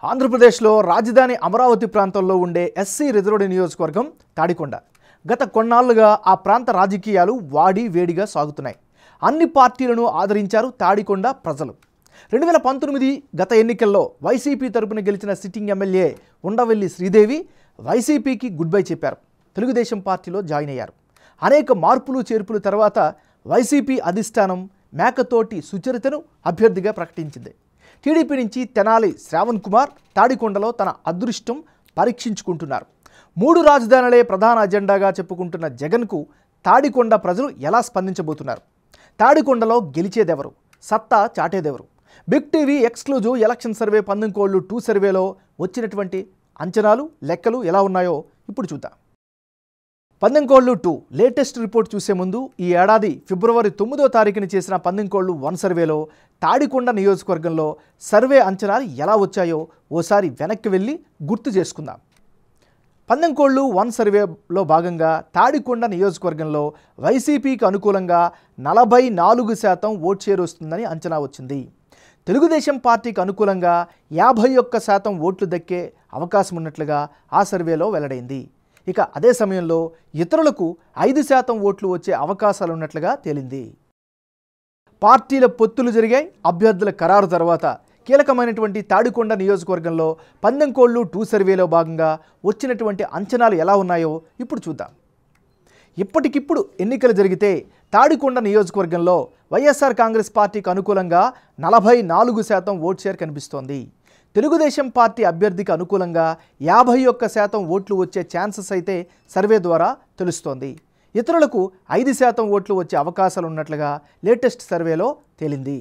ఆంధ్రప్రదేశ్లో రాజధాని అమరావతి ప్రాంతంలో ఉండే ఎస్సీ రిజర్వ్డ్ నియోజకవర్గం తాడికొండ. గత కొన్నాళ్లుగా ఆ ప్రాంత రాజకీయాలు వాడి వేడిగా సాగుతున్నాయి. అన్ని పార్టీలను ఆదరించారు తాడికొండ ప్రజలు. 2019 గత ఎన్నికల్లో వైసీపీ తరపున గెలిచిన సిట్టింగ్ ఎమ్మెల్యే ఉండవెల్లి శ్రీదేవి వైసీపీకి గుడ్ బై చెప్పారు. తెలుగుదేశం పార్టీలో జాయిన్ అయ్యారు. అనేక మార్పులు చేర్పుల తర్వాత వైసీపీ అధిష్టానం మేకతోటి సుచరితను అభ్యర్థిగా ప్రకటించింది. టీడీపీ నుంచి తెనాలి శ్రావణ్ కుమార్ తాడికొండలో తన అదృష్టం పరీక్షించుకుంటున్నారు. 3 రాజధానులే ప్రధాన అజెండాగా చెప్పుకుంటున్న జగన్కు తాడికొండ ప్రజలు ఎలా స్పందించబోతున్నారు? తాడికొండలో గెలిచేదెవరు? సత్తా చాటేదెవరు? Big TV exclusive election survey 19 సర్వేలో వచ్చినటువంటి అంచనాలు లెక్కలు ఎలా ఉన్నాయో ఇప్పుడు చూద్దాం. 19 లేటెస్ట్ రిపోర్ట్ చూసే ముందు ఈ ఏడాది ఫిబ్రవరి 9వ తారీఖున చేసిన 19 సర్వేలో తాడికొండ నియోజకవర్గంలో సర్వే అంచనాలు ఎలా వచ్చాయో ఓసారి వెనక్కి వెళ్ళి గుర్తు చేసుకుందాం. 19 సర్వేలో భాగంగా తాడికొండ నియోజకవర్గంలో వైసీపీకి అనుకూలంగా 44% ఓట్ షేర్ వస్తుందని అంచనా వచ్చింది. తెలుగుదేశం పార్టీకి అనుకూలంగా 51% ఓట్లు దక్కే అవకాశం ఉన్నట్లుగా ఆ సర్వేలో వెల్లడైంది. ఇక అదే సమయంలో ఇతరులకు 5% ఓట్లు వచ్చే అవకాశాలు ఉన్నట్లుగా తేలింది. పార్టీల పొత్తులు జరిగాయి. అభ్యర్థుల ఖరారు తర్వాత కీలకమైనటువంటి తాడికొండ నియోజకవర్గంలో 19 సర్వేలో భాగంగా వచ్చినటువంటి అంచనాలు ఎలా ఉన్నాయో ఇప్పుడు చూద్దాం. ఇప్పటికిప్పుడు ఎన్నికలు జరిగితే తాడికొండ నియోజకవర్గంలో వైఎస్ఆర్ కాంగ్రెస్ పార్టీకి అనుకూలంగా 44% ఓట్ షేర్ కనిపిస్తోంది. తెలుగుదేశం పార్టీ అభ్యర్థికి అనుకూలంగా 51% ఓట్లు వచ్చే ఛాన్సెస్ అయితే సర్వే ద్వారా తెలుస్తోంది. ఇతరులకు 5% ఓట్లు వచ్చే అవకాశాలు ఉన్నట్లుగా లేటెస్ట్ సర్వేలో తేలింది.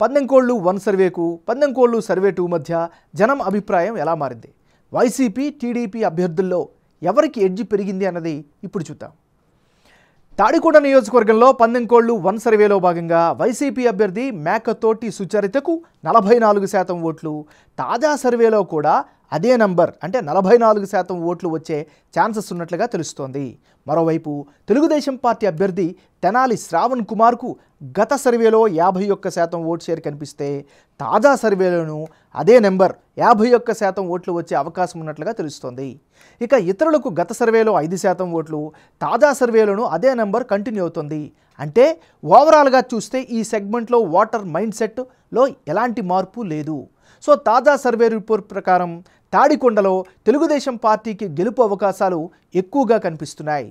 19 సర్వేకు 19 సర్వే 2 మధ్య జనం అభిప్రాయం ఎలా మారింది? వైసీపీ టీడీపీ అభ్యర్థుల్లో ఎవరికి ఎడ్జి పెరిగింది అన్నది ఇప్పుడు చూద్దాం. తాడికొండ నియోజకవర్గంలో 19 సర్వేలో భాగంగా వైసీపీ అభ్యర్థి మేకతోటి సుచరితకు 44% ఓట్లు, తాజా సర్వేలో కూడా అదే నంబర్ అంటే 44% ఓట్లు వచ్చే ఛాన్సెస్ ఉన్నట్లుగా తెలుస్తోంది. మరోవైపు తెలుగుదేశం పార్టీ అభ్యర్థి తెనాలి శ్రావణ్ కుమార్కు గత సర్వేలో 51% ఓట్ షేర్ కనిపిస్తే తాజా సర్వేలోనూ అదే నెంబర్ 51% ఓట్లు వచ్చే అవకాశం ఉన్నట్లుగా తెలుస్తోంది. ఇక ఇతరులకు గత సర్వేలో 5% ఓట్లు, తాజా సర్వేలోనూ అదే నెంబర్ కంటిన్యూ అవుతుంది. అంటే ఓవరాల్గా చూస్తే ఈ సెగ్మెంట్లో ఓటర్ మైండ్ సెట్లో ఎలాంటి మార్పు లేదు. సో తాజా సర్వే రిపోర్ట్ ప్రకారం తాడికొండలో తెలుగుదేశం పార్టీకి గెలుపు అవకాశాలు ఎక్కువగా కనిపిస్తున్నాయి.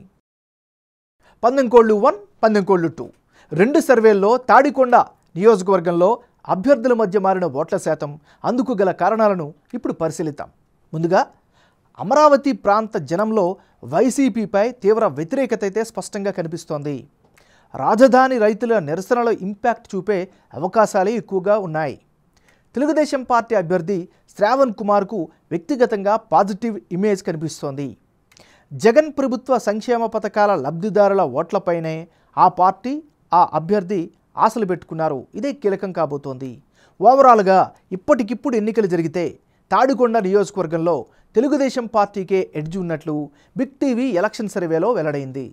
19 19 రెండు సర్వేల్లో తాడికొండ నియోజకవర్గంలో అభ్యర్థుల మధ్య మారిన ఓట్ల శాతం, అందుకు గల కారణాలను ఇప్పుడు పరిశీలిద్దాం. ముందుగా అమరావతి ప్రాంత జనంలో వైసీపీపై తీవ్ర వ్యతిరేకత అయితే స్పష్టంగా కనిపిస్తోంది. రాజధాని రైతుల నిరసనలో ఇంపాక్ట్ చూపే అవకాశాలే ఎక్కువగా ఉన్నాయి. తెలుగుదేశం పార్టీ అభ్యర్థి శ్రావణ్ కుమార్కు వ్యక్తిగతంగా పాజిటివ్ ఇమేజ్ కనిపిస్తోంది. జగన్ ప్రభుత్వ సంక్షేమ పథకాల లబ్ధిదారుల ఓట్లపైనే ఆ పార్టీ ఆ అభ్యర్థి ఆశలు పెట్టుకున్నారు. ఇదే కీలకం కాబోతోంది. ఓవరాల్గా ఇప్పటికిప్పుడు ఎన్నికలు జరిగితే తాడికొండ నియోజకవర్గంలో తెలుగుదేశం పార్టీకే ఎడ్జ్ ఉన్నట్లు బిగ్ టీవీ ఎలక్షన్ సర్వేలో వెల్లడైంది.